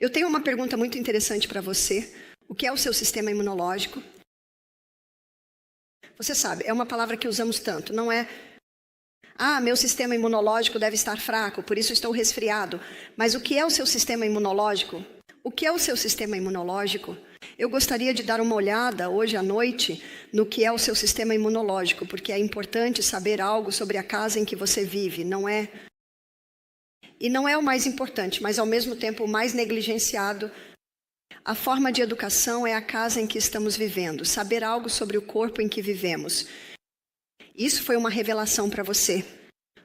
Eu tenho uma pergunta muito interessante para você. O que é o seu sistema imunológico? Você sabe, é uma palavra que usamos tanto, não é... Ah, meu sistema imunológico deve estar fraco, por isso estou resfriado. Mas o que é o seu sistema imunológico? O que é o seu sistema imunológico? Eu gostaria de dar uma olhada hoje à noite no que é o seu sistema imunológico, porque é importante saber algo sobre a casa em que você vive, não é? E não é o mais importante, mas ao mesmo tempo o mais negligenciado. A forma de educação é a casa em que estamos vivendo, saber algo sobre o corpo em que vivemos. Isso foi uma revelação para você.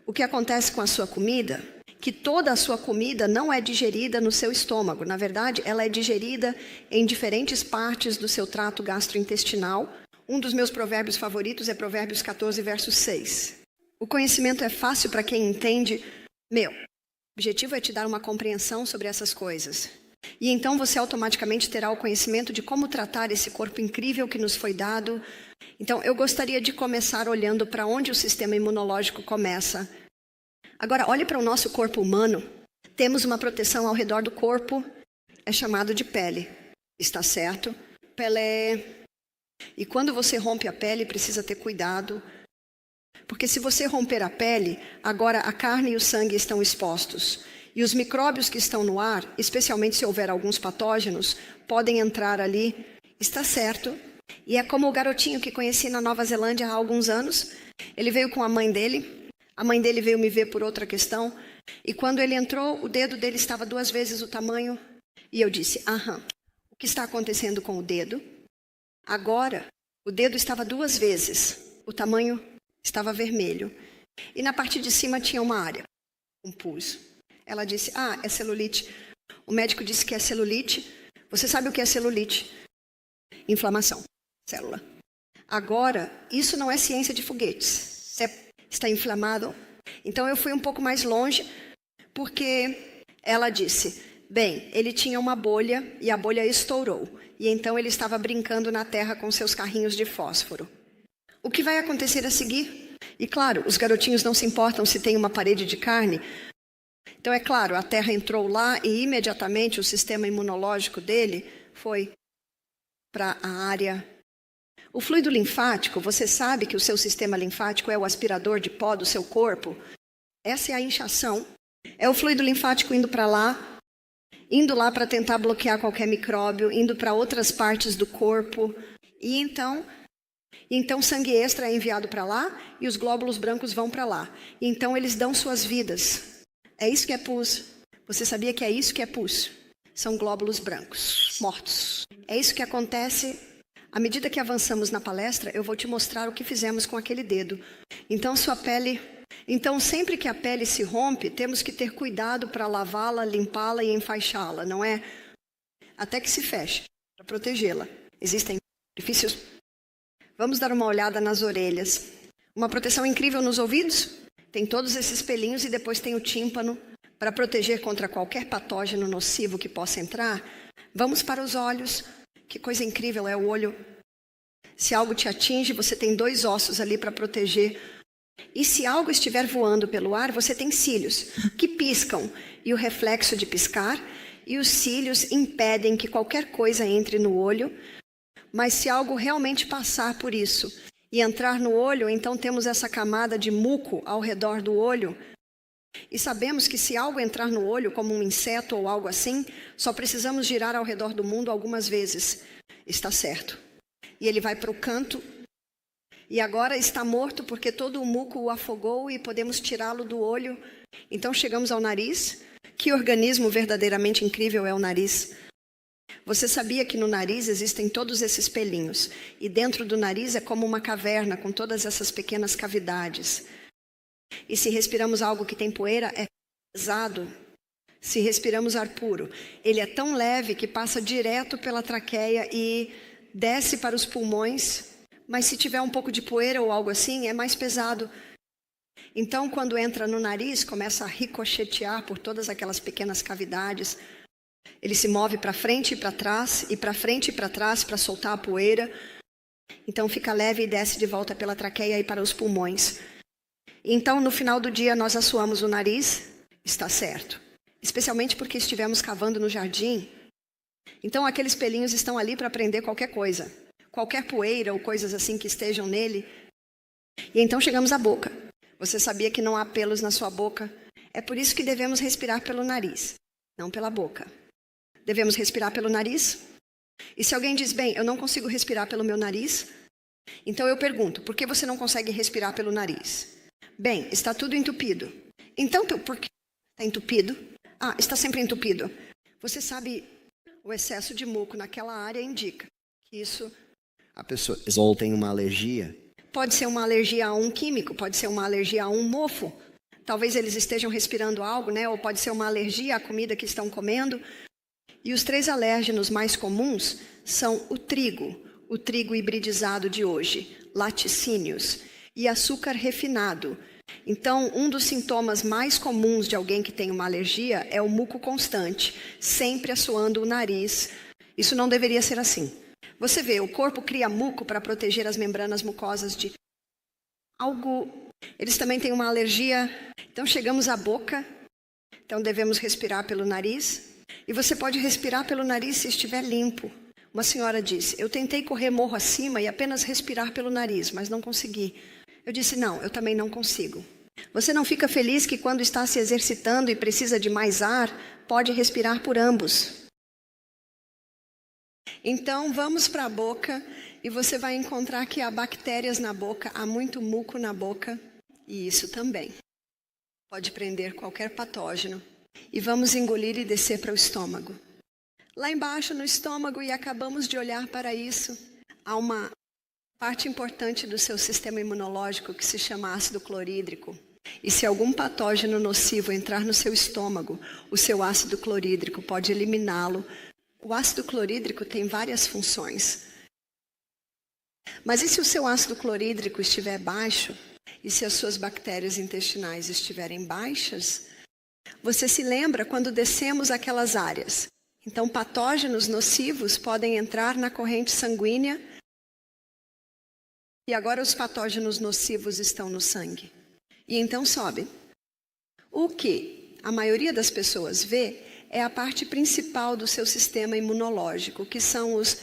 O que acontece com a sua comida? Que toda a sua comida não é digerida no seu estômago. Na verdade, ela é digerida em diferentes partes do seu trato gastrointestinal. Um dos meus provérbios favoritos é Provérbios 14, verso 6. O conhecimento é fácil para quem entende. O objetivo é te dar uma compreensão sobre essas coisas. E então você automaticamente terá o conhecimento de como tratar esse corpo incrível que nos foi dado. Então, eu gostaria de começar olhando para onde o sistema imunológico começa. Agora, olhe para o nosso corpo humano. Temos uma proteção ao redor do corpo, é chamado de pele. Está certo? Pele. E quando você rompe a pele, precisa ter cuidado. Porque se você romper a pele, agora a carne e o sangue estão expostos. E os micróbios que estão no ar, especialmente se houver alguns patógenos, podem entrar ali. Está certo? E é como o garotinho que conheci na Nova Zelândia há alguns anos. Ele veio com a mãe dele. A mãe dele veio me ver por outra questão. E quando ele entrou, o dedo dele estava 2 vezes o tamanho. E eu disse, o que está acontecendo com o dedo? Agora, o dedo estava 2 vezes. O tamanho estava vermelho. E na parte de cima tinha uma área, um pus. Ela disse, é celulite. O médico disse que é celulite. Você sabe o que é celulite? Inflamação. Célula. Agora, isso não é ciência de foguetes. Você está inflamado? Então eu fui um pouco mais longe, porque ela disse, ele tinha uma bolha e a bolha estourou. E então ele estava brincando na terra com seus carrinhos de fósforo. O que vai acontecer a seguir? E claro, os garotinhos não se importam se tem uma parede de carne. Então é claro, a terra entrou lá e imediatamente o sistema imunológico dele foi para a área. O fluido linfático, você sabe que o seu sistema linfático é o aspirador de pó do seu corpo? Essa é a inchação. É o fluido linfático indo para lá, indo lá para tentar bloquear qualquer micróbio, indo para outras partes do corpo. E então sangue extra é enviado para lá e os glóbulos brancos vão para lá. E então eles dão suas vidas. É isso que é pus. Você sabia que é isso que é pus? São glóbulos brancos, mortos. É isso que acontece. À medida que avançamos na palestra, eu vou te mostrar o que fizemos com aquele dedo. Então, sua pele... Então, sempre que a pele se rompe, temos que ter cuidado para lavá-la, limpá-la e enfaixá-la, não é? Até que se feche, para protegê-la. Existem orifícios. Vamos dar uma olhada nas orelhas. Uma proteção incrível nos ouvidos? Tem todos esses pelinhos e depois tem o tímpano para proteger contra qualquer patógeno nocivo que possa entrar. Vamos para os olhos. Que coisa incrível é o olho. Se algo te atinge, você tem 2 ossos ali para proteger. E se algo estiver voando pelo ar, você tem cílios que piscam. E o reflexo de piscar e os cílios impedem que qualquer coisa entre no olho. Mas se algo realmente passar por isso e entrar no olho, então temos essa camada de muco ao redor do olho. E sabemos que se algo entrar no olho, como um inseto ou algo assim, só precisamos girar ao redor do mundo algumas vezes. Está certo. E ele vai para o canto. E agora está morto porque todo o muco o afogou e podemos tirá-lo do olho. Então chegamos ao nariz. Que organismo verdadeiramente incrível é o nariz. Você sabia que no nariz existem todos esses pelinhos. E dentro do nariz é como uma caverna com todas essas pequenas cavidades. E se respiramos algo que tem poeira, é pesado. Se respiramos ar puro, ele é tão leve que passa direto pela traqueia e desce para os pulmões. Mas se tiver um pouco de poeira ou algo assim, é mais pesado. Então, quando entra no nariz, começa a ricochetear por todas aquelas pequenas cavidades. Ele se move para frente e para trás, e para frente e para trás para soltar a poeira. Então, fica leve e desce de volta pela traqueia e para os pulmões. Então, no final do dia, nós assoamos o nariz, está certo. especialmente porque estivemos cavando no jardim. Então aqueles pelinhos estão ali para prender qualquer coisa, qualquer poeira ou coisas assim que estejam nele. E então chegamos à boca. Você sabia que não há pelos na sua boca? É por isso que devemos respirar pelo nariz, não pela boca. Devemos respirar pelo nariz? E se alguém diz, bem, eu não consigo respirar pelo meu nariz, então eu pergunto, por que você não consegue respirar pelo nariz? Bem, está tudo entupido. Então, por que está entupido? Ah, está sempre entupido. Você sabe, o excesso de muco naquela área indica que isso... A pessoa ou tem uma alergia. Pode ser uma alergia a um químico, pode ser uma alergia a um mofo. Talvez eles estejam respirando algo, né? Ou pode ser uma alergia à comida que estão comendo. E os 3 alérgenos mais comuns são o trigo hibridizado de hoje, laticínios, e açúcar refinado. Então, um dos sintomas mais comuns de alguém que tem uma alergia é o muco constante, sempre assoando o nariz. Isso não deveria ser assim. Você vê, o corpo cria muco para proteger as membranas mucosas de algo. Eles também têm uma alergia. Então, chegamos à boca. Então, devemos respirar pelo nariz. E você pode respirar pelo nariz se estiver limpo. Uma senhora disse, eu tentei correr morro acima e apenas respirar pelo nariz, mas não consegui. Eu disse, não, eu também não consigo. Você não fica feliz que quando está se exercitando e precisa de mais ar, pode respirar por ambos? Então, vamos para a boca e você vai encontrar que há bactérias na boca, há muito muco na boca, e isso também pode prender qualquer patógeno. E vamos engolir e descer para o estômago. Lá embaixo no estômago, e acabamos de olhar para isso, há uma parte importante do seu sistema imunológico que se chama ácido clorídrico. E se algum patógeno nocivo entrar no seu estômago, o seu ácido clorídrico pode eliminá-lo. O ácido clorídrico tem várias funções. Mas e se o seu ácido clorídrico estiver baixo, e se as suas bactérias intestinais estiverem baixas, você se lembra quando descemos aquelas áreas. Então, patógenos nocivos podem entrar na corrente sanguínea. E agora os patógenos nocivos estão no sangue. E então sobe. O que a maioria das pessoas vê é a parte principal do seu sistema imunológico, que são os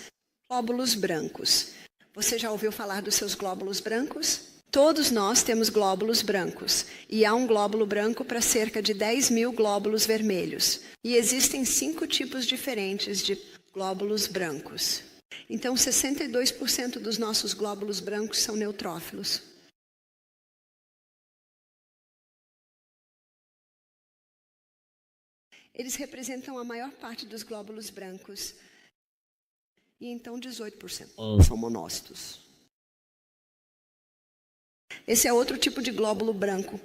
glóbulos brancos. Você já ouviu falar dos seus glóbulos brancos? Todos nós temos glóbulos brancos, e há um glóbulo branco para cerca de 10.000 glóbulos vermelhos. E existem 5 tipos diferentes de glóbulos brancos. Então, 62% dos nossos glóbulos brancos são neutrófilos. Eles representam a maior parte dos glóbulos brancos. E então 18% são monócitos. Esse é outro tipo de glóbulo branco.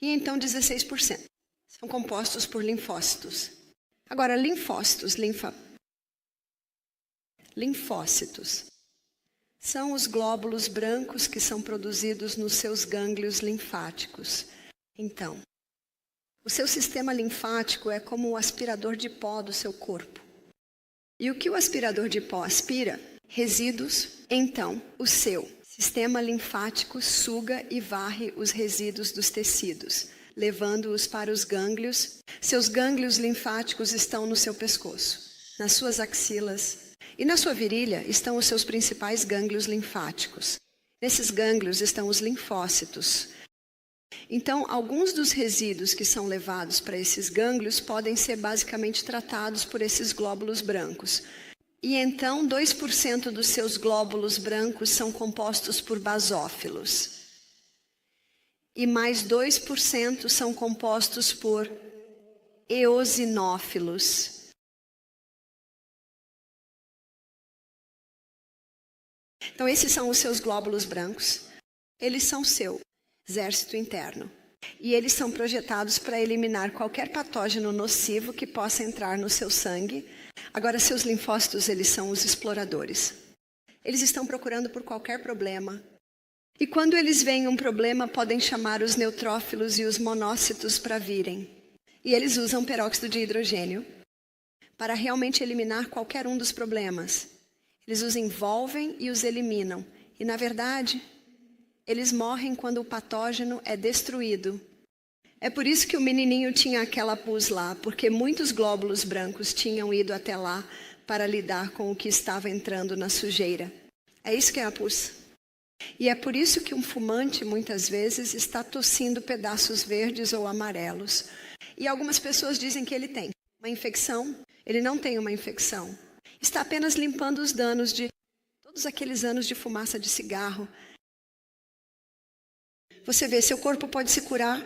E então 16% são compostos por linfócitos. Agora, linfócitos são os glóbulos brancos que são produzidos nos seus gânglios linfáticos. Então, o seu sistema linfático é como o aspirador de pó do seu corpo. E o que o aspirador de pó aspira? Resíduos. Então, o seu sistema linfático suga e varre os resíduos dos tecidos, levando-os para os gânglios. Seus gânglios linfáticos estão no seu pescoço, nas suas axilas. E na sua virilha estão os seus principais gânglios linfáticos. Nesses gânglios estão os linfócitos. Então, alguns dos resíduos que são levados para esses gânglios podem ser basicamente tratados por esses glóbulos brancos. E então, 2% dos seus glóbulos brancos são compostos por basófilos. E mais 2% são compostos por eosinófilos. Então, esses são os seus glóbulos brancos. Eles são seu exército interno. E eles são projetados para eliminar qualquer patógeno nocivo que possa entrar no seu sangue. Agora, seus linfócitos, eles são os exploradores. Eles estão procurando por qualquer problema. E quando eles veem um problema, podem chamar os neutrófilos e os monócitos para virem. E eles usam peróxido de hidrogênio para realmente eliminar qualquer um dos problemas. Eles os envolvem e os eliminam. E, na verdade, eles morrem quando o patógeno é destruído. É por isso que o menininho tinha aquela pus lá, porque muitos glóbulos brancos tinham ido até lá para lidar com o que estava entrando na sujeira. É isso que é a pus. E é por isso que um fumante, muitas vezes, está tossindo pedaços verdes ou amarelos. E algumas pessoas dizem que ele tem uma infecção. Ele não tem uma infecção. Está apenas limpando os danos de todos aqueles anos de fumaça de cigarro. Você vê, seu corpo pode se curar.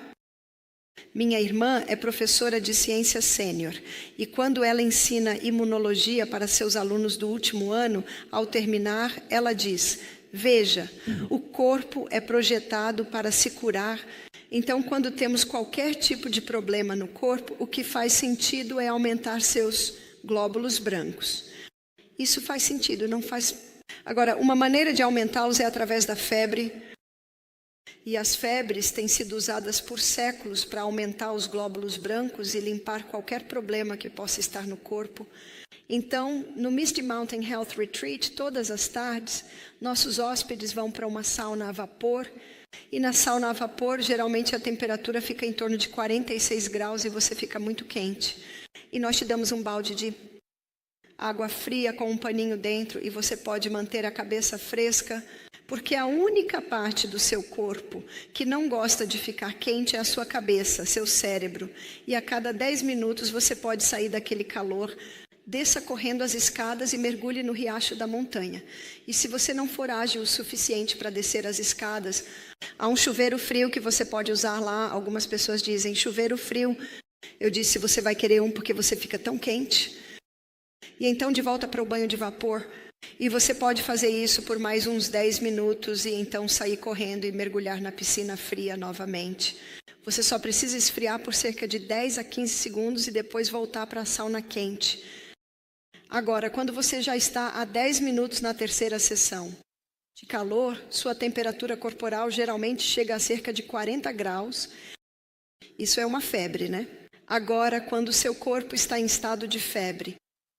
Minha irmã é professora de ciência sênior e quando ela ensina imunologia para seus alunos do último ano, ao terminar, ela diz: veja, o corpo é projetado para se curar. Então, quando temos qualquer tipo de problema no corpo, o que faz sentido é aumentar seus glóbulos brancos. Isso faz sentido, não faz... Agora, uma maneira de aumentá-los é através da febre. E as febres têm sido usadas por séculos para aumentar os glóbulos brancos e limpar qualquer problema que possa estar no corpo. Então, no Misty Mountain Health Retreat, todas as tardes, nossos hóspedes vão para uma sauna a vapor. E na sauna a vapor, geralmente a temperatura fica em torno de 46 graus e você fica muito quente. E nós te damos um balde de água fria com um paninho dentro e você pode manter a cabeça fresca, porque a única parte do seu corpo que não gosta de ficar quente é a sua cabeça, seu cérebro. E a cada 10 minutos você pode sair daquele calor, desça correndo as escadas e mergulhe no riacho da montanha. E se você não for ágil o suficiente para descer as escadas, há um chuveiro frio que você pode usar lá. Algumas pessoas dizem, chuveiro frio. Eu disse, você vai querer um porque você fica tão quente. E então de volta para o banho de vapor. E você pode fazer isso por mais uns 10 minutos e então sair correndo e mergulhar na piscina fria novamente. Você só precisa esfriar por cerca de 10 a 15 segundos e depois voltar para a sauna quente. Agora, quando você já está há 10 minutos na terceira sessão de calor, sua temperatura corporal geralmente chega a cerca de 40 graus. Isso é uma febre, né? Agora, quando seu corpo está em estado de febre,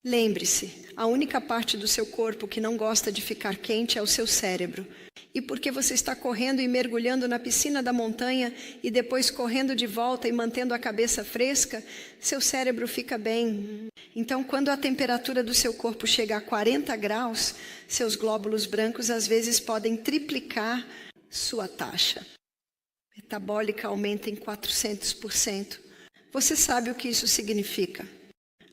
lembre-se, a única parte do seu corpo que não gosta de ficar quente é o seu cérebro. E porque você está correndo e mergulhando na piscina da montanha e depois correndo de volta e mantendo a cabeça fresca, seu cérebro fica bem. Então, quando a temperatura do seu corpo chega a 40 graus, seus glóbulos brancos às vezes podem triplicar sua taxa metabólica aumenta em 400%. Você sabe o que isso significa?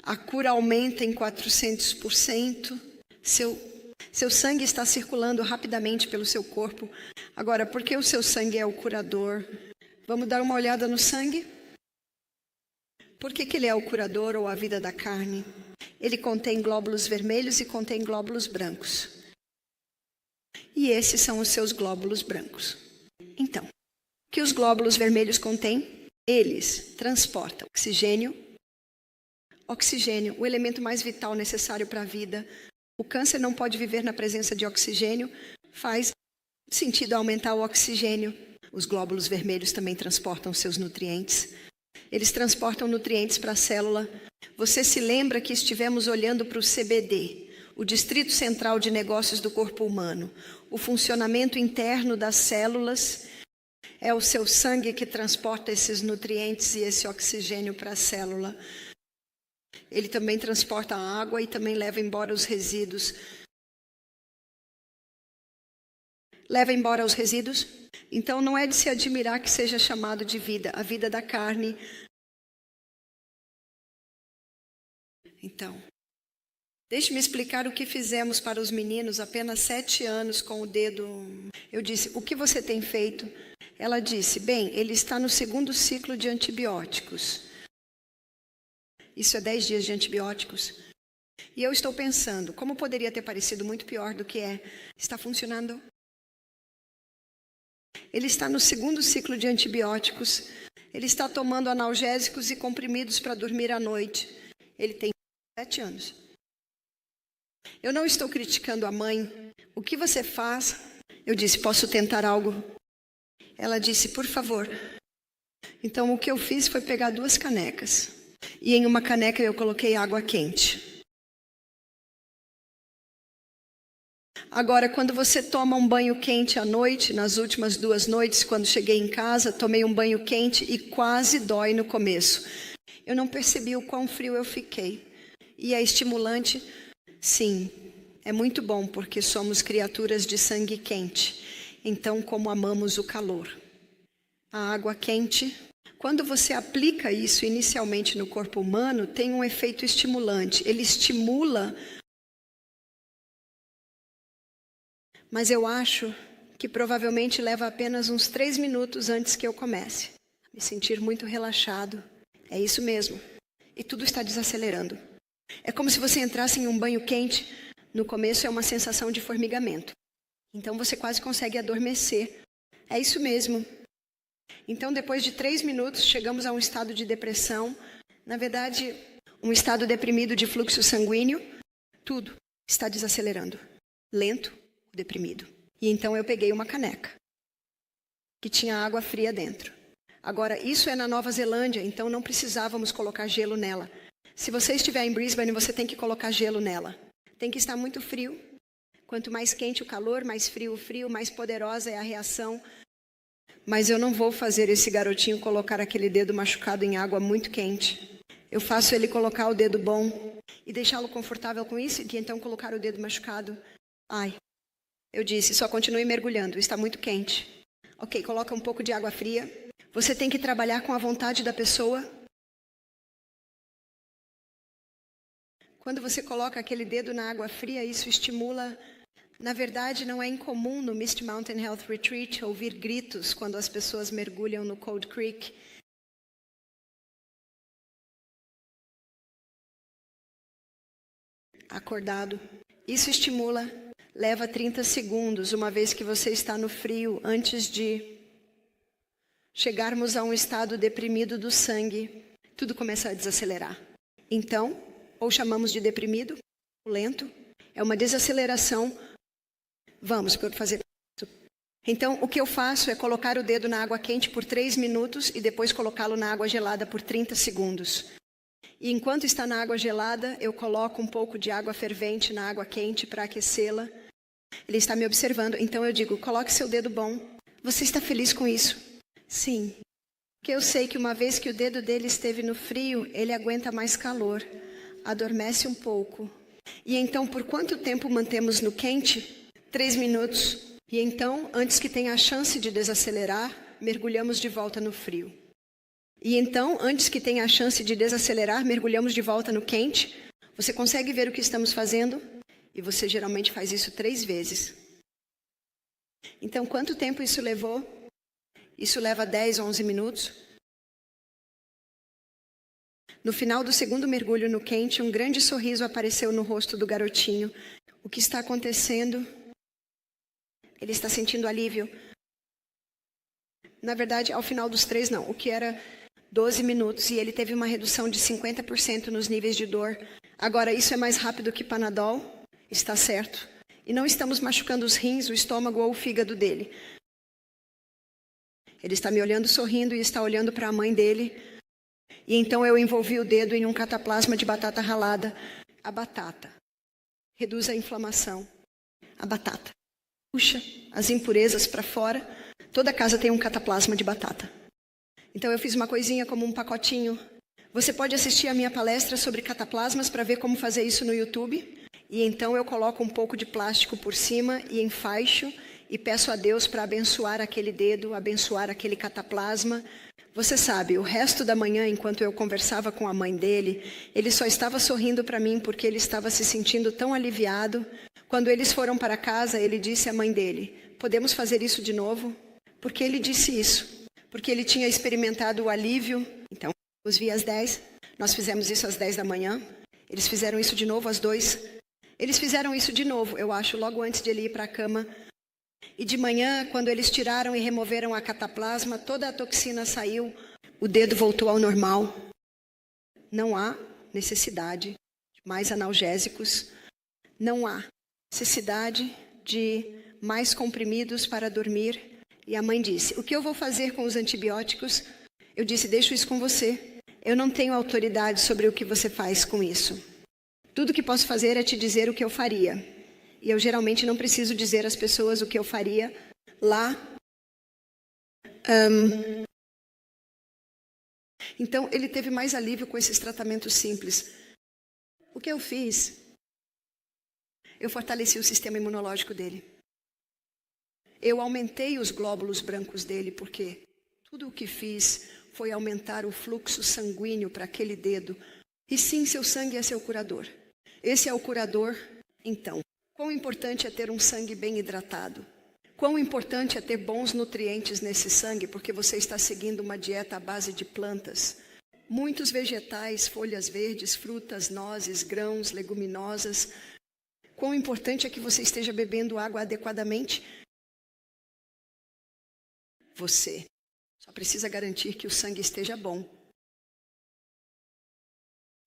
A cura aumenta em 400%, seu sangue está circulando rapidamente pelo seu corpo. Agora, por que o seu sangue é o curador? Vamos dar uma olhada no sangue? Por que ele é o curador ou a vida da carne? Ele contém glóbulos vermelhos e contém glóbulos brancos. E esses são os seus glóbulos brancos. Então, o que os glóbulos vermelhos contêm? Eles transportam oxigênio, o elemento mais vital necessário para a vida. O câncer não pode viver na presença de oxigênio. Faz sentido aumentar o oxigênio. Os glóbulos vermelhos também transportam seus nutrientes. Eles transportam nutrientes para a célula. Você se lembra que estivemos olhando para o CBD, o Distrito Central de Negócios do Corpo Humano. O funcionamento interno das células é o seu sangue que transporta esses nutrientes e esse oxigênio para a célula. Ele também transporta a água e também leva embora os resíduos. Leva embora os resíduos? Então não é de se admirar que seja chamado de vida, a vida da carne. Então, deixe-me explicar o que fizemos para os meninos apenas 7 anos com o dedo. Eu disse, o que você tem feito? Ela disse, bem, ele está no 2º ciclo de antibióticos. Isso é 10 dias de antibióticos. E eu estou pensando, como poderia ter parecido muito pior do que é? Está funcionando? Ele está no 2º ciclo de antibióticos. Ele está tomando analgésicos e comprimidos para dormir à noite. Ele tem 7 anos. Eu não estou criticando a mãe. O que você faz? Eu disse, posso tentar algo? Ela disse, por favor. Então o que eu fiz foi pegar 2 canecas. E em uma caneca eu coloquei água quente. Agora, quando você toma um banho quente à noite, nas últimas 2 noites, quando cheguei em casa, tomei um banho quente e quase dói no começo. Eu não percebi o quão frio eu fiquei. E é estimulante? Sim, é muito bom, porque somos criaturas de sangue quente. Então, como amamos o calor. A água quente, quando você aplica isso inicialmente no corpo humano, tem um efeito estimulante. Ele estimula. Mas eu acho que provavelmente leva apenas uns 3 minutos antes que eu comece. Me sentir muito relaxado. É isso mesmo. E tudo está desacelerando. É como se você entrasse em um banho quente. No começo é uma sensação de formigamento. Então você quase consegue adormecer. É isso mesmo. Então depois de 3 minutos chegamos a um estado de depressão. Na verdade, um estado deprimido de fluxo sanguíneo. Tudo está desacelerando. Lento. Deprimido. E então eu peguei uma caneca que tinha água fria dentro. Agora, isso é na Nova Zelândia, então não precisávamos colocar gelo nela. Se você estiver em Brisbane, você tem que colocar gelo nela. Tem que estar muito frio. Quanto mais quente o calor, mais frio o frio, mais poderosa é a reação. Mas eu não vou fazer esse garotinho colocar aquele dedo machucado em água muito quente. Eu faço ele colocar o dedo bom e deixá-lo confortável com isso, e então colocar o dedo machucado. Ai. Eu disse, só continue mergulhando, está muito quente. Ok, coloca um pouco de água fria. Você tem que trabalhar com a vontade da pessoa. Quando você coloca aquele dedo na água fria, isso estimula. Na verdade, não é incomum no Misty Mountain Health Retreat ouvir gritos quando as pessoas mergulham no Cold Creek. Acordado. Isso estimula. Leva 30 segundos, uma vez que você está no frio, antes de chegarmos a um estado deprimido do sangue. Tudo começa a desacelerar. Então, ou chamamos de deprimido, lento, é uma desaceleração. Vamos fazer isso. Então, o que eu faço é colocar o dedo na água quente por 3 minutos e depois colocá-lo na água gelada por 30 segundos. E enquanto está na água gelada, eu coloco um pouco de água fervente na água quente para aquecê-la. Ele está me observando, então eu digo, coloque seu dedo bom. Você está feliz com isso? Sim. Porque eu sei que uma vez que o dedo dele esteve no frio, ele aguenta mais calor. Adormece um pouco. E então, por quanto tempo mantemos no quente? 3 minutos. E então, antes que tenha a chance de desacelerar, mergulhamos de volta no frio. E então, antes que tenha a chance de desacelerar, mergulhamos de volta no quente. Você consegue ver o que estamos fazendo? E você geralmente faz isso 3 vezes. Então, quanto tempo isso levou? Isso leva 10, 11 minutos. No final do 2º mergulho no quente, um grande sorriso apareceu no rosto do garotinho. O que está acontecendo? Ele está sentindo alívio. Na verdade, ao final dos 3, não. O que era 12 minutos e ele teve uma redução de 50% nos níveis de dor. Agora, isso é mais rápido que Panadol? Está certo. E não estamos machucando os rins, o estômago ou o fígado dele. Ele está me olhando sorrindo e está olhando para a mãe dele. E então eu envolvi o dedo em um cataplasma de batata ralada. A batata reduz a inflamação. A batata puxa as impurezas para fora. Toda casa tem um cataplasma de batata. Então eu fiz uma coisinha como um pacotinho. Você pode assistir a minha palestra sobre cataplasmas para ver como fazer isso no YouTube. E então eu coloco um pouco de plástico por cima e enfaixo e peço a Deus para abençoar aquele dedo, abençoar aquele cataplasma. Você sabe, o resto da manhã, enquanto eu conversava com a mãe dele, ele só estava sorrindo para mim porque ele estava se sentindo tão aliviado. Quando eles foram para casa, ele disse à mãe dele, podemos fazer isso de novo? Porque ele disse isso, porque ele tinha experimentado o alívio. Então, os vi às 10, nós fizemos isso às 10 da manhã, eles fizeram isso de novo às 2. Eles fizeram isso de novo, eu acho, logo antes de ele ir para a cama. E de manhã, quando eles tiraram e removeram a cataplasma, toda a toxina saiu, o dedo voltou ao normal. Não há necessidade de mais analgésicos, não há necessidade de mais comprimidos para dormir. E a mãe disse, o que eu vou fazer com os antibióticos? Eu disse, deixo isso com você. Eu não tenho autoridade sobre o que você faz com isso. Tudo que posso fazer é te dizer o que eu faria. E eu geralmente não preciso dizer às pessoas o que eu faria lá. Então, ele teve mais alívio com esses tratamentos simples. O que eu fiz? Eu fortaleci o sistema imunológico dele. Eu aumentei os glóbulos brancos dele, porque tudo o que fiz foi aumentar o fluxo sanguíneo para aquele dedo. E sim, seu sangue é seu curador. Esse é o curador, então. Quão importante é ter um sangue bem hidratado? Quão importante é ter bons nutrientes nesse sangue, porque você está seguindo uma dieta à base de plantas. Muitos vegetais, folhas verdes, frutas, nozes, grãos, leguminosas. Quão importante é que você esteja bebendo água adequadamente? Você só precisa garantir que o sangue esteja bom.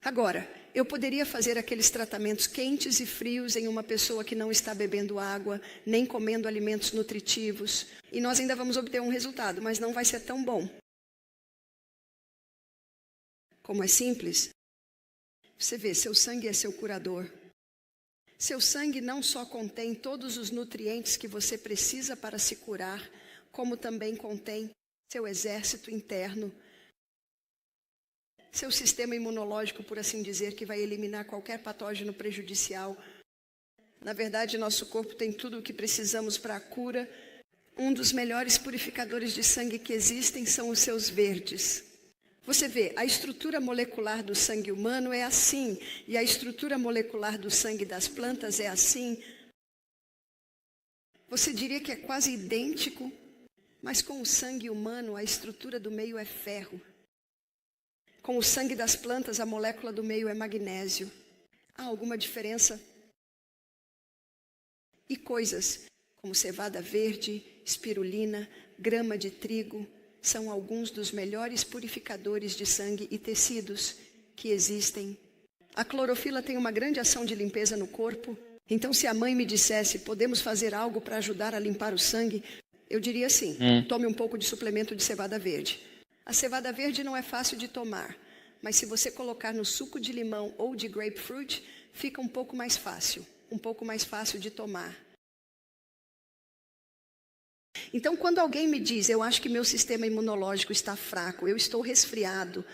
Agora, eu poderia fazer aqueles tratamentos quentes e frios em uma pessoa que não está bebendo água, nem comendo alimentos nutritivos, e nós ainda vamos obter um resultado, mas não vai ser tão bom. Como é simples, você vê, seu sangue é seu curador. Seu sangue não só contém todos os nutrientes que você precisa para se curar, como também contém seu exército interno, seu sistema imunológico, por assim dizer, que vai eliminar qualquer patógeno prejudicial. Na verdade, nosso corpo tem tudo o que precisamos para a cura. Um dos melhores purificadores de sangue que existem são os seus verdes. Você vê, a estrutura molecular do sangue humano é assim, e a estrutura molecular do sangue das plantas é assim. Você diria que é quase idêntico, mas com o sangue humano a estrutura do meio é ferro. Com o sangue das plantas, a molécula do meio é magnésio. Há alguma diferença? E coisas como cevada verde, espirulina, grama de trigo, são alguns dos melhores purificadores de sangue e tecidos que existem. A clorofila tem uma grande ação de limpeza no corpo. Então, se a mãe me dissesse, podemos fazer algo para ajudar a limpar o sangue, eu diria sim, tome um pouco de suplemento de cevada verde. A cevada verde não é fácil de tomar, mas se você colocar no suco de limão ou de grapefruit, fica um pouco mais fácil de tomar. Então, quando alguém me diz, eu acho que meu sistema imunológico está fraco, eu estou resfriado,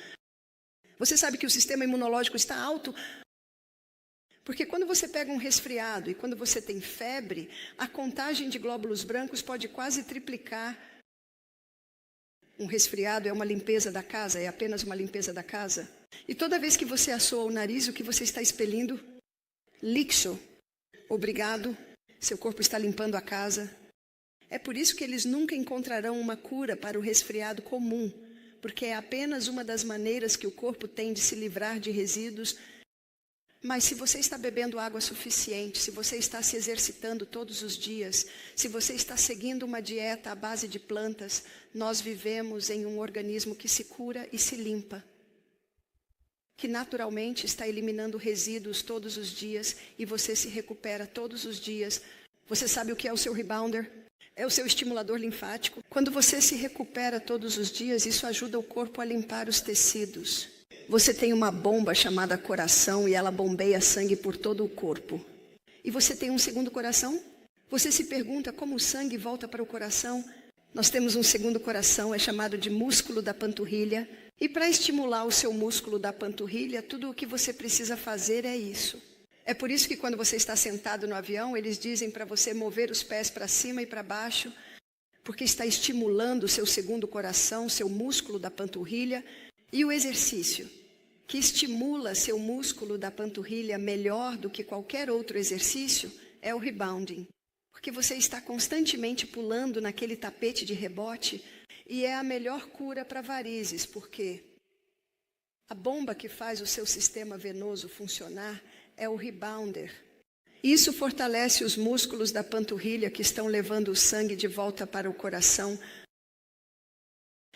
você sabe que o sistema imunológico está alto? Porque quando você pega um resfriado e quando você tem febre, a contagem de glóbulos brancos pode quase triplicar. Um resfriado é uma limpeza da casa, é apenas uma limpeza da casa. E toda vez que você assoa o nariz, o que você está expelindo? Lixo. Obrigado, seu corpo está limpando a casa. É por isso que eles nunca encontrarão uma cura para o resfriado comum, porque é apenas uma das maneiras que o corpo tem de se livrar de resíduos. Mas se você está bebendo água suficiente, se você está se exercitando todos os dias, se você está seguindo uma dieta à base de plantas, nós vivemos em um organismo que se cura e se limpa, que naturalmente está eliminando resíduos todos os dias e você se recupera todos os dias. Você sabe o que é o seu rebounder? É o seu estimulador linfático. Quando você se recupera todos os dias, isso ajuda o corpo a limpar os tecidos. Você tem uma bomba chamada coração e ela bombeia sangue por todo o corpo. E você tem um segundo coração? Você se pergunta como o sangue volta para o coração? Nós temos um segundo coração, é chamado de músculo da panturrilha. E para estimular o seu músculo da panturrilha, tudo o que você precisa fazer é isso. É por isso que quando você está sentado no avião, eles dizem para você mover os pés para cima e para baixo, porque está estimulando o seu segundo coração, seu músculo da panturrilha. E o exercício, que estimula seu músculo da panturrilha melhor do que qualquer outro exercício, é o rebounding. Porque você está constantemente pulando naquele tapete de rebote e é a melhor cura para varizes, porque a bomba que faz o seu sistema venoso funcionar é o rebounder. Isso fortalece os músculos da panturrilha que estão levando o sangue de volta para o coração.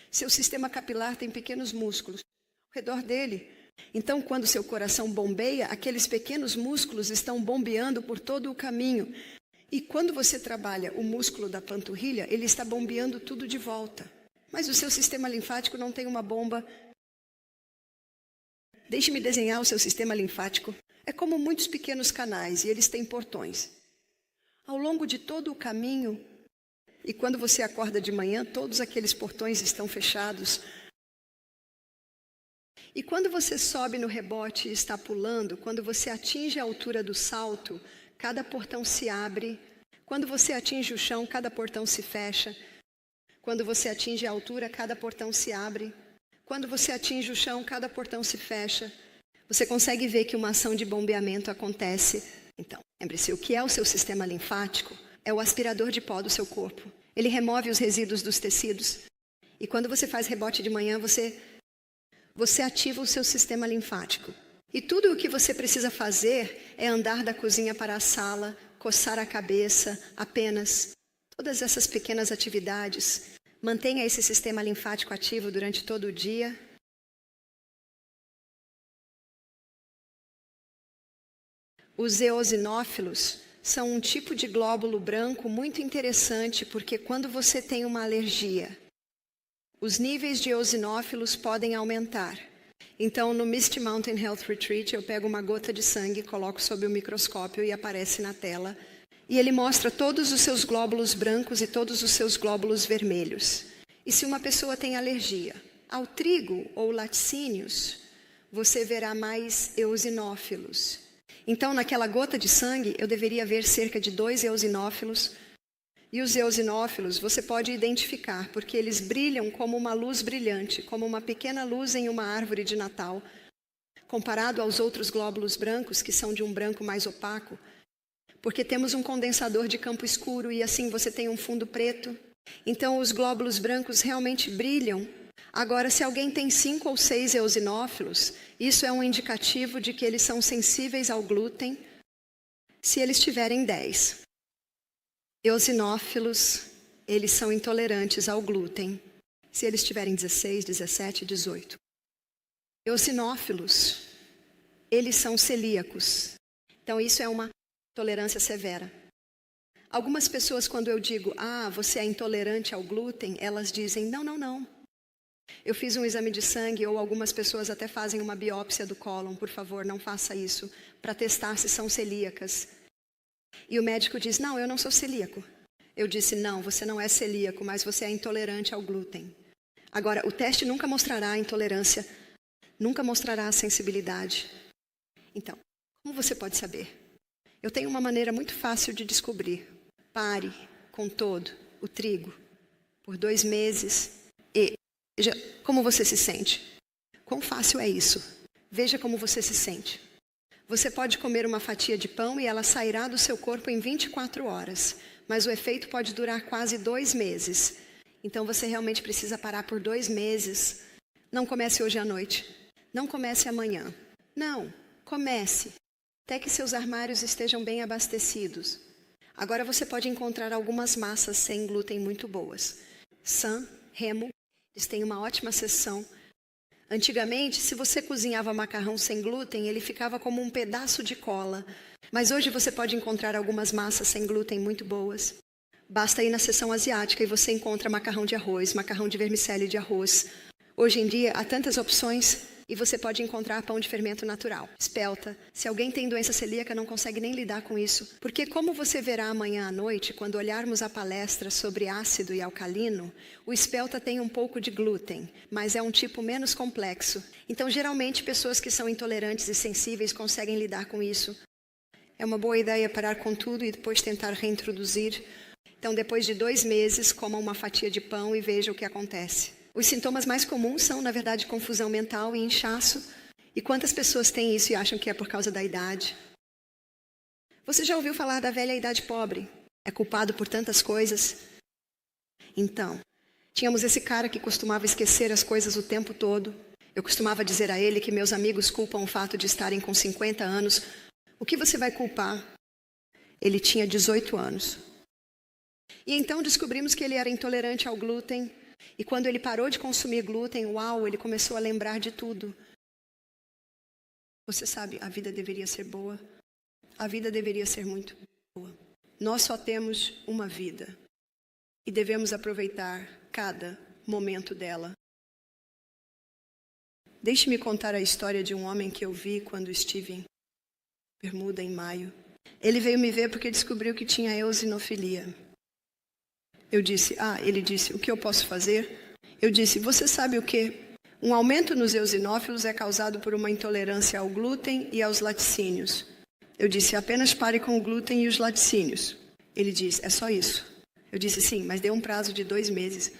Seu sistema capilar tem pequenos músculos ao redor dele. Então, quando seu coração bombeia, aqueles pequenos músculos estão bombeando por todo o caminho. E quando você trabalha o músculo da panturrilha, ele está bombeando tudo de volta. Mas o seu sistema linfático não tem uma bomba. Deixe-me desenhar o seu sistema linfático. É como muitos pequenos canais e eles têm portões. Ao longo de todo o caminho, e quando você acorda de manhã, todos aqueles portões estão fechados. E quando você sobe no rebote e está pulando, quando você atinge a altura do salto, cada portão se abre. Quando você atinge o chão, cada portão se fecha. Quando você atinge a altura, cada portão se abre. Quando você atinge o chão, cada portão se fecha. Você consegue ver que uma ação de bombeamento acontece. Então, lembre-se, o que é o seu sistema linfático? É o aspirador de pó do seu corpo. Ele remove os resíduos dos tecidos. E quando você faz rebote de manhã, você ativa o seu sistema linfático. E tudo o que você precisa fazer é andar da cozinha para a sala, coçar a cabeça, apenas. Todas essas pequenas atividades. Mantenha esse sistema linfático ativo durante todo o dia. Os eosinófilos são um tipo de glóbulo branco muito interessante, porque quando você tem uma alergia, os níveis de eosinófilos podem aumentar. Então, no Misty Mountain Health Retreat, eu pego uma gota de sangue, coloco sob o microscópio e aparece na tela. E ele mostra todos os seus glóbulos brancos e todos os seus glóbulos vermelhos. E se uma pessoa tem alergia ao trigo ou laticínios, você verá mais eosinófilos. Então, naquela gota de sangue, eu deveria ver cerca de 2 eosinófilos. E os eosinófilos você pode identificar, porque eles brilham como uma luz brilhante, como uma pequena luz em uma árvore de Natal. Comparado aos outros glóbulos brancos, que são de um branco mais opaco, porque temos um condensador de campo escuro e assim você tem um fundo preto. Então, os glóbulos brancos realmente brilham. Agora, se alguém tem 5 ou 6 eosinófilos, isso é um indicativo de que eles são sensíveis ao glúten. Se eles tiverem 10 eosinófilos, eles são intolerantes ao glúten. Se eles tiverem 16, 17, 18. Eosinófilos, eles são celíacos. Então, isso é uma tolerância severa. Algumas pessoas, quando eu digo, você é intolerante ao glúten, elas dizem, não. Eu fiz um exame de sangue, ou algumas pessoas até fazem uma biópsia do cólon, por favor, não faça isso, para testar se são celíacas. E o médico diz, não, eu não sou celíaco. Eu disse, não, você não é celíaco, mas você é intolerante ao glúten. Agora, o teste nunca mostrará a intolerância, nunca mostrará a sensibilidade. Então, como você pode saber? Eu tenho uma maneira muito fácil de descobrir. Pare com todo o trigo por 2 meses e veja como você se sente. Quão fácil é isso? Veja como você se sente. Você pode comer uma fatia de pão e ela sairá do seu corpo em 24 horas, mas o efeito pode durar quase 2 meses. Então você realmente precisa parar por 2 meses. Não comece hoje à noite. Não comece amanhã. Não, comece. Até que seus armários estejam bem abastecidos. Agora você pode encontrar algumas massas sem glúten muito boas. San, Remo, eles têm uma ótima seção. Antigamente, se você cozinhava macarrão sem glúten, ele ficava como um pedaço de cola. Mas hoje você pode encontrar algumas massas sem glúten muito boas. Basta ir na seção asiática e você encontra macarrão de arroz, macarrão de vermicelli de arroz. Hoje em dia, há tantas opções. E você pode encontrar pão de fermento natural, espelta. Se alguém tem doença celíaca, não consegue nem lidar com isso. Porque como você verá amanhã à noite, quando olharmos a palestra sobre ácido e alcalino, o espelta tem um pouco de glúten, mas é um tipo menos complexo. Então, geralmente, pessoas que são intolerantes e sensíveis conseguem lidar com isso. É uma boa ideia parar com tudo e depois tentar reintroduzir. Então, depois de 2 meses, coma uma fatia de pão e veja o que acontece. Os sintomas mais comuns são, na verdade, confusão mental e inchaço. E quantas pessoas têm isso e acham que é por causa da idade? Você já ouviu falar da velha idade pobre? É culpado por tantas coisas? Então, tínhamos esse cara que costumava esquecer as coisas o tempo todo. Eu costumava dizer a ele que meus amigos culpam o fato de estarem com 50 anos. O que você vai culpar? Ele tinha 18 anos. E então descobrimos que ele era intolerante ao glúten. E quando ele parou de consumir glúten, ele começou a lembrar de tudo. Você sabe, a vida deveria ser boa. A vida deveria ser muito boa. Nós só temos uma vida. E devemos aproveitar cada momento dela. Deixe-me contar a história de um homem que eu vi quando estive em Bermuda em maio. Ele veio me ver porque descobriu que tinha eosinofilia. Ele disse, o que eu posso fazer? Eu disse, você sabe o quê? Um aumento nos eosinófilos é causado por uma intolerância ao glúten e aos laticínios. Eu disse, apenas pare com o glúten e os laticínios. Ele disse, é só isso. Eu disse, sim, mas dê um prazo de 2 meses.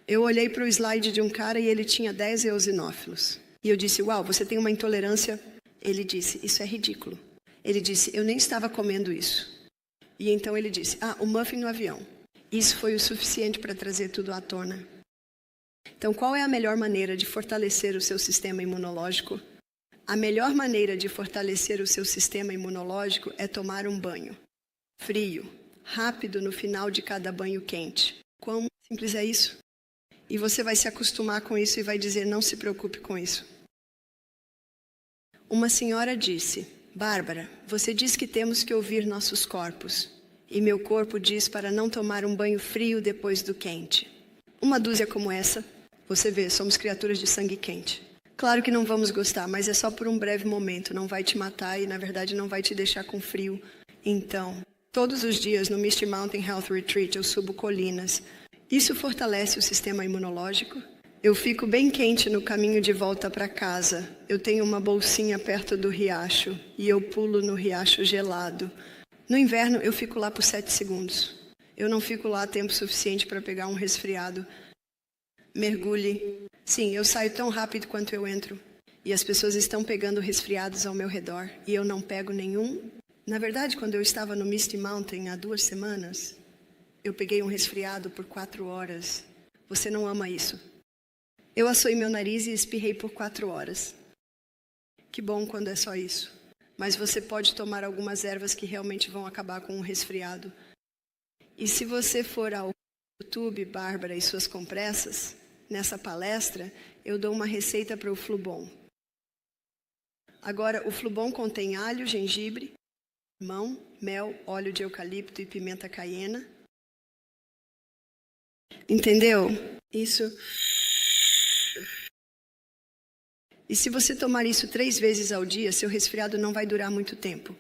Eu olhei para o slide de um cara e ele tinha 10 eosinófilos. E eu disse, uau, você tem uma intolerância? Ele disse, isso é ridículo. Ele disse, eu nem estava comendo isso. E então ele disse, o muffin no avião. Isso foi o suficiente para trazer tudo à tona. Então, qual é a melhor maneira de fortalecer o seu sistema imunológico? A melhor maneira de fortalecer o seu sistema imunológico é tomar um banho frio, rápido no final de cada banho quente. Quão simples é isso? E você vai se acostumar com isso e vai dizer, não se preocupe com isso. Uma senhora disse, Bárbara, você diz que temos que ouvir nossos corpos. E meu corpo diz para não tomar um banho frio depois do quente. Uma dúzia como essa, você vê, somos criaturas de sangue quente. Claro que não vamos gostar, mas é só por um breve momento, não vai te matar e na verdade não vai te deixar com frio. Então, todos os dias no Misty Mountain Health Retreat eu subo colinas. Isso fortalece o sistema imunológico. Eu fico bem quente no caminho de volta para casa. Eu tenho uma bolsinha perto do riacho e eu pulo no riacho gelado. No inverno eu fico lá por 7 segundos. Eu não fico lá tempo suficiente para pegar um resfriado. Mergulhe. Sim, eu saio tão rápido quanto eu entro. E as pessoas estão pegando resfriados ao meu redor. E eu não pego nenhum. Na verdade, quando eu estava no Misty Mountain há 2 semanas, eu peguei um resfriado por 4 horas. Você não ama isso. Eu assoei meu nariz e espirrei por 4 horas. Que bom quando é só isso. Mas você pode tomar algumas ervas que realmente vão acabar com um resfriado. E se você for ao YouTube, Bárbara e suas compressas, nessa palestra, eu dou uma receita para o Flubon. Agora, o Flubon contém alho, gengibre, limão, mel, óleo de eucalipto e pimenta caiena. Entendeu? Isso. E se você tomar isso 3 vezes ao dia, seu resfriado não vai durar muito tempo.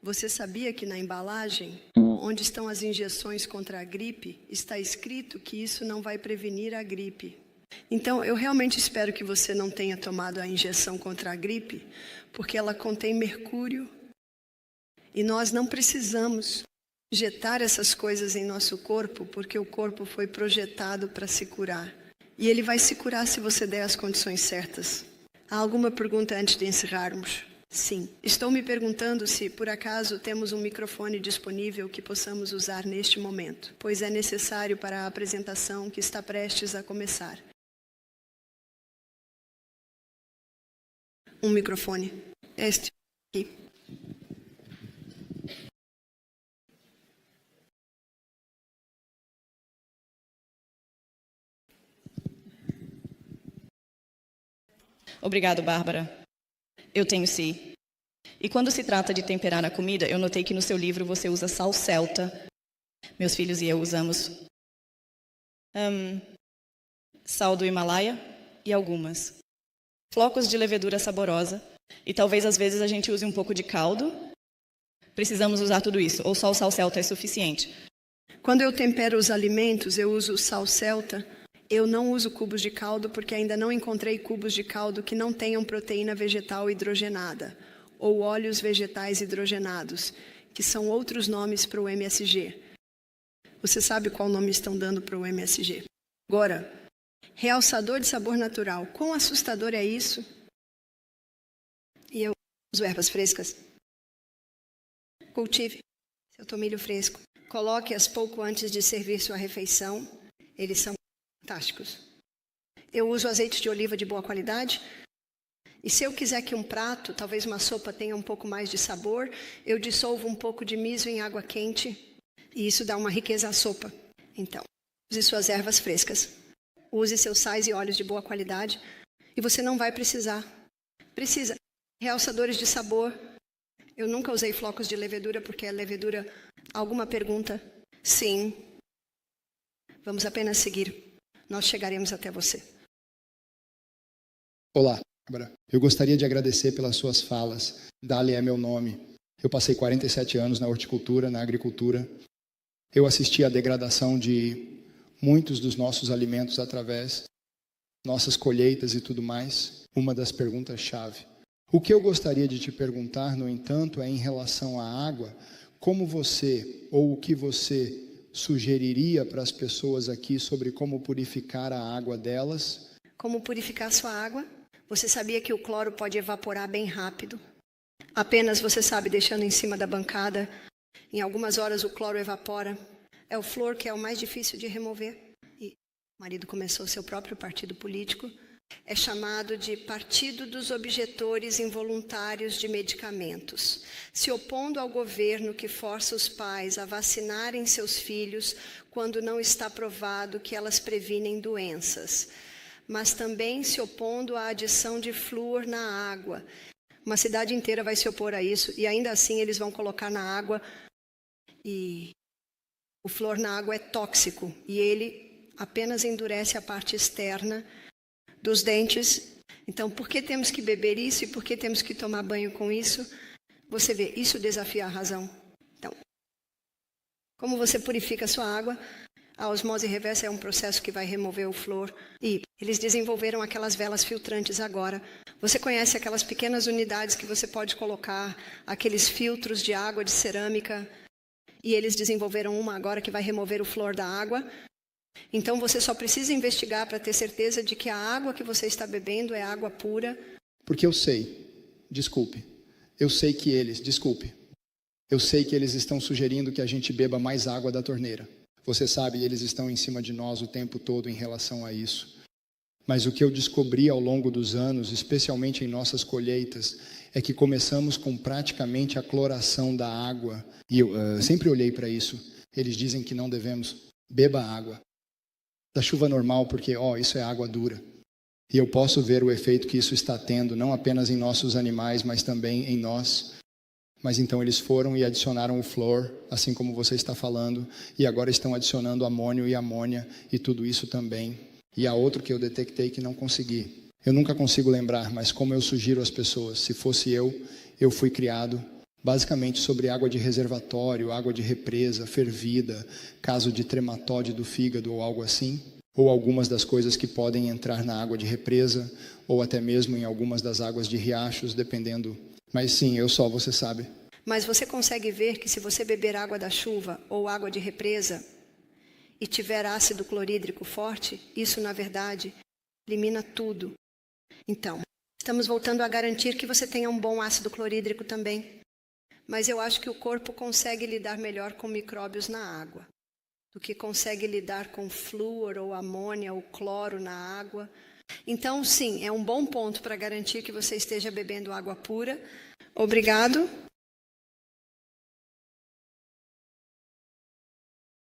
Você sabia que na embalagem, onde estão as injeções contra a gripe, está escrito que isso não vai prevenir a gripe? Então, eu realmente espero que você não tenha tomado a injeção contra a gripe, porque ela contém mercúrio. E nós não precisamos injetar essas coisas em nosso corpo, porque o corpo foi projetado para se curar. E ele vai se curar se você der as condições certas. Há alguma pergunta antes de encerrarmos? Sim. Estou me perguntando se, por acaso, temos um microfone disponível que possamos usar neste momento, pois é necessário para a apresentação que está prestes a começar. Um microfone. Este aqui. Obrigado, Bárbara. Eu tenho sim. E quando se trata de temperar a comida, eu notei que no seu livro você usa sal celta. Meus filhos e eu usamos sal do Himalaia e algumas. Flocos de levedura saborosa. E talvez às vezes a gente use um pouco de caldo. Precisamos usar tudo isso, ou só o sal celta é suficiente? Quando eu tempero os alimentos, eu uso sal celta. Eu não uso cubos de caldo porque ainda não encontrei cubos de caldo que não tenham proteína vegetal hidrogenada ou óleos vegetais hidrogenados, que são outros nomes para o MSG. Você sabe qual nome estão dando para o MSG? Agora, realçador de sabor natural. Quão assustador é isso? E eu uso ervas frescas. Cultive seu tomilho fresco. Coloque-as pouco antes de servir sua refeição. Eles são fantásticos. Eu uso azeite de oliva de boa qualidade. E se eu quiser que um prato, talvez uma sopa, tenha um pouco mais de sabor, eu dissolvo um pouco de miso em água quente e isso dá uma riqueza à sopa. Então, use suas ervas frescas. Use seus sais e óleos de boa qualidade e você não vai precisar. Precisa. Realçadores de sabor. Eu nunca usei flocos de levedura porque a levedura... Alguma pergunta? Sim. Vamos apenas seguir. Nós chegaremos até você. Olá, Eu gostaria de agradecer pelas suas falas. Dali é meu nome. Eu passei 47 anos na horticultura, na agricultura. Eu assisti à degradação de muitos dos nossos alimentos através nossas colheitas e tudo mais. Uma das perguntas-chave. O que eu gostaria de te perguntar, no entanto, é em relação à água, como você, ou o que você sugeriria para as pessoas aqui sobre como purificar a água delas? Como purificar sua água? Você sabia que o cloro pode evaporar bem rápido? Apenas, você sabe, deixando em cima da bancada, em algumas horas o cloro evapora. É o flúor que é o mais difícil de remover. E o marido começou seu próprio partido político. É chamado de Partido dos Objetores Involuntários de Medicamentos, se opondo ao governo que força os pais a vacinarem seus filhos quando não está provado que elas previnem doenças, mas também se opondo à adição de flúor na água. Uma cidade inteira vai se opor a isso, e ainda assim eles vão colocar na água, e o flúor na água é tóxico, e ele apenas endurece a parte externa dos dentes. Então, por que temos que beber isso e por que temos que tomar banho com isso? Você vê, isso desafia a razão. Então, como você purifica a sua água? A osmose reversa é um processo que vai remover o flúor. E eles desenvolveram aquelas velas filtrantes agora. Você conhece aquelas pequenas unidades que você pode colocar, aqueles filtros de água de cerâmica? E eles desenvolveram uma agora que vai remover o flúor da água. Então você só precisa investigar para ter certeza de que a água que você está bebendo é água pura. Porque eu sei, desculpe, eu sei que eles estão sugerindo que a gente beba mais água da torneira. Você sabe, eles estão em cima de nós o tempo todo em relação a isso. Mas o que eu descobri ao longo dos anos, especialmente em nossas colheitas, é que começamos com praticamente a cloração da água. E eu sempre olhei para isso. Eles dizem que não devemos. Beba água da chuva normal, porque isso é água dura. E eu posso ver o efeito que isso está tendo, não apenas em nossos animais, mas também em nós. Mas então eles foram e adicionaram o flúor, assim como você está falando, e agora estão adicionando amônio e amônia e tudo isso também. E há outro que eu detectei que não consegui. Eu nunca consigo lembrar, mas como eu sugiro às pessoas, se fosse eu fui criado basicamente sobre água de reservatório, água de represa, fervida, caso de trematóide do fígado ou algo assim, ou algumas das coisas que podem entrar na água de represa, ou até mesmo em algumas das águas de riachos, dependendo. Mas sim, você sabe. Mas você consegue ver que se você beber água da chuva ou água de represa e tiver ácido clorídrico forte, isso na verdade elimina tudo. Então, estamos voltando a garantir que você tenha um bom ácido clorídrico também. Mas eu acho que o corpo consegue lidar melhor com micróbios na água do que consegue lidar com flúor ou amônia ou cloro na água. Então, sim, é um bom ponto para garantir que você esteja bebendo água pura. Obrigado.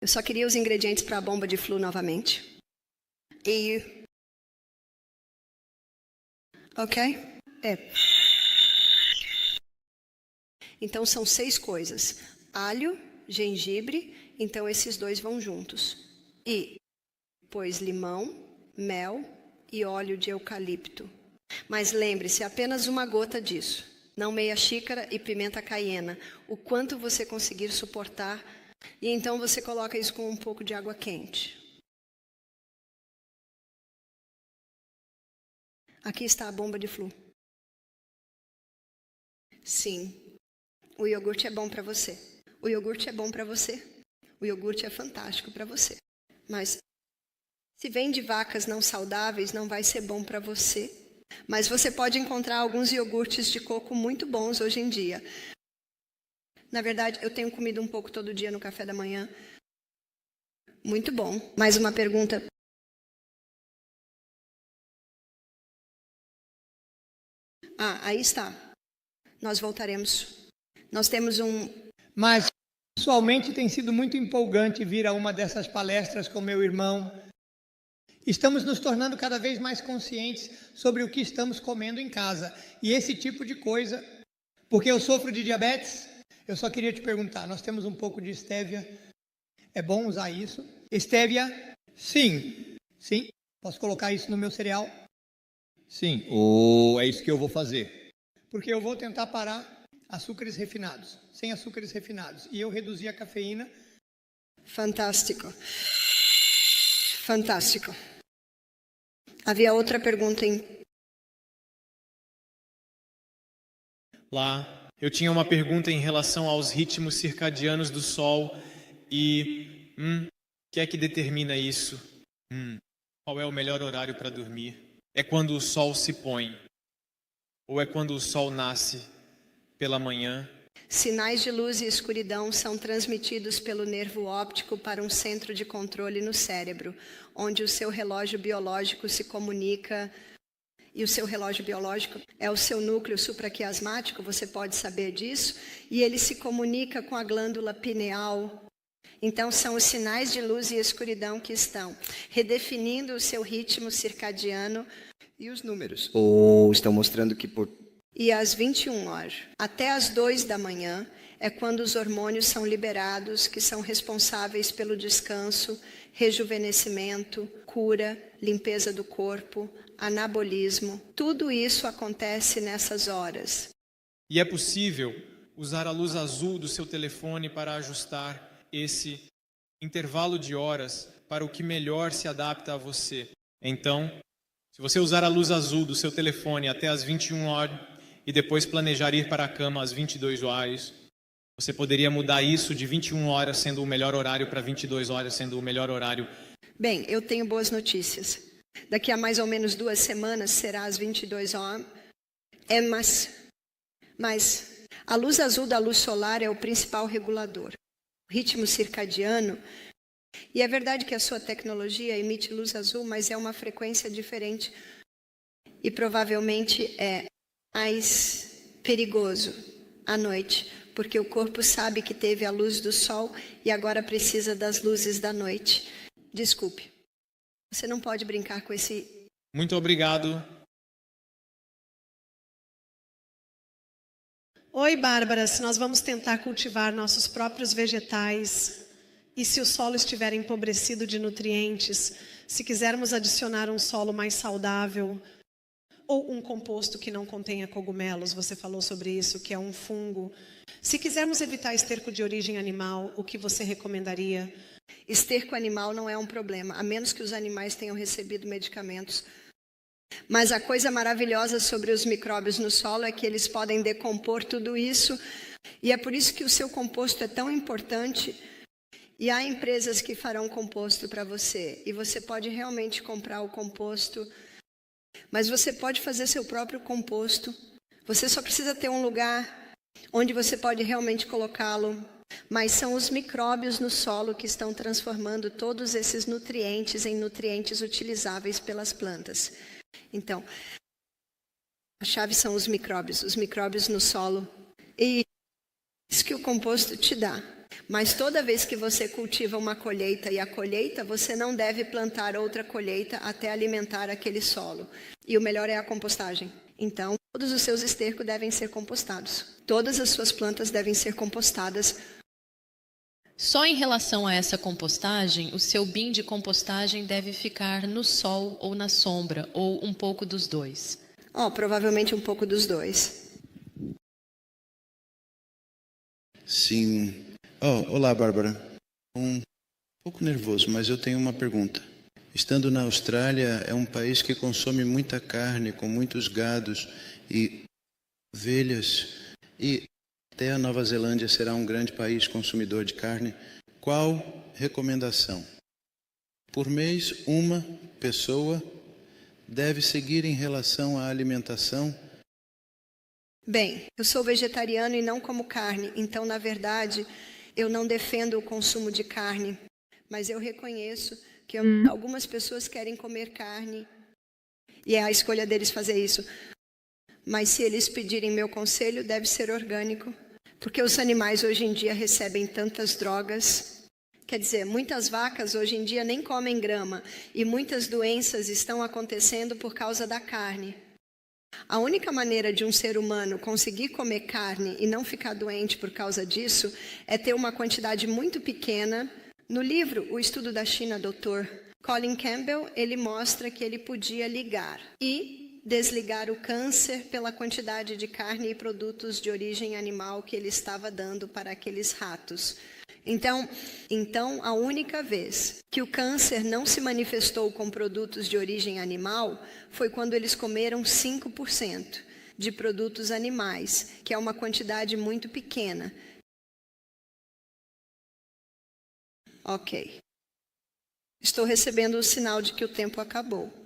Eu só queria os ingredientes para a bomba de flu novamente. Ok? Então, são 6 coisas. Alho, gengibre, então esses 2 vão juntos. E depois limão, mel e óleo de eucalipto. Mas lembre-se, apenas uma gota disso. Não meia xícara e pimenta caiena. O quanto você conseguir suportar. E então você coloca isso com um pouco de água quente. Aqui está a bomba de flu. Sim. O iogurte é bom para você. O iogurte é bom para você. O iogurte é fantástico para você. Mas se vem de vacas não saudáveis, não vai ser bom para você. Mas você pode encontrar alguns iogurtes de coco muito bons hoje em dia. Na verdade, eu tenho comido um pouco todo dia no café da manhã. Muito bom. Mais uma pergunta. Aí está. Nós voltaremos. Nós temos Mas, pessoalmente, tem sido muito empolgante vir a uma dessas palestras com meu irmão. Estamos nos tornando cada vez mais conscientes sobre o que estamos comendo em casa. E esse tipo de coisa, porque eu sofro de diabetes, eu só queria te perguntar, nós temos um pouco de estévia, é bom usar isso? Estévia, sim, posso colocar isso no meu cereal? Sim, ou é isso que eu vou fazer. Porque eu vou tentar parar açúcares refinados, sem açúcares refinados. E eu reduzir a cafeína. Fantástico. Fantástico. Havia outra pergunta Lá, eu tinha uma pergunta em relação aos ritmos circadianos do sol e o que é que determina isso? Qual é o melhor horário para dormir? É quando o sol se põe? Ou é quando o sol nasce pela manhã? Sinais de luz e escuridão são transmitidos pelo nervo óptico para um centro de controle no cérebro, onde o seu relógio biológico se comunica. E o seu relógio biológico é o seu núcleo supraquiasmático, você pode saber disso, e ele se comunica com a glândula pineal. Então, são os sinais de luz e escuridão que estão redefinindo o seu ritmo circadiano. E os números? Estão mostrando que E às 21 horas, até às 2 da manhã, é quando os hormônios são liberados, que são responsáveis pelo descanso, rejuvenescimento, cura, limpeza do corpo, anabolismo. Tudo isso acontece nessas horas. E é possível usar a luz azul do seu telefone para ajustar esse intervalo de horas para o que melhor se adapta a você. Então, se você usar a luz azul do seu telefone até às 21 horas e depois planejar ir para a cama às 22 horas, você poderia mudar isso de 21 horas sendo o melhor horário para 22 horas sendo o melhor horário. Bem, eu tenho boas notícias. Daqui a mais ou menos 2 semanas será às 22 horas. Mas a luz azul da luz solar é o principal regulador. O ritmo circadiano. E é verdade que a sua tecnologia emite luz azul, mas é uma frequência diferente. E provavelmente é mais perigoso à noite, porque o corpo sabe que teve a luz do sol e agora precisa das luzes da noite. Desculpe. Você não pode brincar com esse... Muito obrigado. Oi, Bárbara. Se nós vamos tentar cultivar nossos próprios vegetais e se o solo estiver empobrecido de nutrientes, se quisermos adicionar um solo mais saudável ou um composto que não contenha cogumelos, você falou sobre isso, que é um fungo. Se quisermos evitar esterco de origem animal, o que você recomendaria? Esterco animal não é um problema, a menos que os animais tenham recebido medicamentos. Mas a coisa maravilhosa sobre os micróbios no solo é que eles podem decompor tudo isso. E é por isso que o seu composto é tão importante. E há empresas que farão composto para você. E você pode realmente comprar o composto. Mas você pode fazer seu próprio composto. Você só precisa ter um lugar onde você pode realmente colocá-lo. Mas são os micróbios no solo que estão transformando todos esses nutrientes em nutrientes utilizáveis pelas plantas. Então, a chave são os micróbios no solo. E isso que o composto te dá. Mas toda vez que você cultiva uma colheita e a colheita, você não deve plantar outra colheita até alimentar aquele solo. E o melhor é a compostagem. Então, todos os seus estercos devem ser compostados. Todas as suas plantas devem ser compostadas. Só em relação a essa compostagem, o seu bin de compostagem deve ficar no sol ou na sombra, ou um pouco dos dois? Provavelmente um pouco dos dois. Sim. Olá, Bárbara. Um pouco nervoso, mas eu tenho uma pergunta. Estando na Austrália, é um país que consome muita carne, com muitos gados e ovelhas, e até a Nova Zelândia será um grande país consumidor de carne. Qual recomendação? Por mês, uma pessoa deve seguir em relação à alimentação? Bem, eu sou vegetariano e não como carne, então, na verdade, eu não defendo o consumo de carne, mas eu reconheço que algumas pessoas querem comer carne e é a escolha deles fazer isso. Mas se eles pedirem meu conselho, deve ser orgânico, porque os animais hoje em dia recebem tantas drogas. Quer dizer, muitas vacas hoje em dia nem comem grama e muitas doenças estão acontecendo por causa da carne. A única maneira de um ser humano conseguir comer carne e não ficar doente por causa disso é ter uma quantidade muito pequena. No livro O Estudo da China, Dr. Colin Campbell, ele mostra que ele podia ligar. E desligar o câncer pela quantidade de carne e produtos de origem animal que ele estava dando para aqueles ratos. Então, a única vez que o câncer não se manifestou com produtos de origem animal foi quando eles comeram 5% de produtos animais, que é uma quantidade muito pequena. Ok. Estou recebendo o sinal de que o tempo acabou.